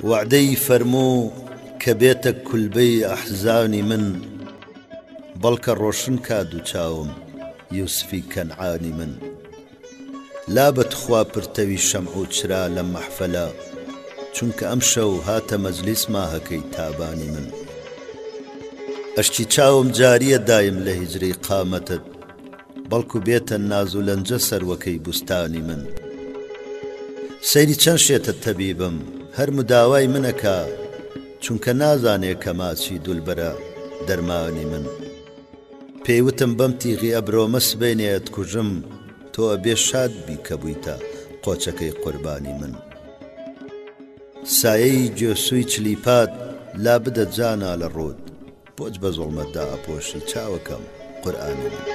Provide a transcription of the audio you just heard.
وعدەی فەرموو کە بێتە کولبەی ئەحزانی من بەڵکە ڕۆشن کا دوو چاوم یوسفی کەنعانی من لابەت خوا پرتەوی شەمع و چرا لە مەحفەلە چونکە ئەم شەو هاتە مەجلیس ماهەکەی تابانی من ئەشتی چاوم جاریە دایم لە هیجرەی قامەتت بەڵکو بێتە ناز و لەنجە سەروەکەی بوستانی من سەیری چەند شێتە تەبیبم هەر مداوای منەکە چونکە نازانێ کە ماچی دولبەرە دەرمانی من پێیوتم بەم تیغی ئەبرۆمە سبەینێت کوژم تۆ ئەبێ شاد بی کە بوویتە قۆچەکەی قوربانی من سایەی گوێسووی چلیپات لا بدە جانا لە ڕوود بۆچ بە زوڵمەتدا ئەپۆشی چاوەکەم قورئانی من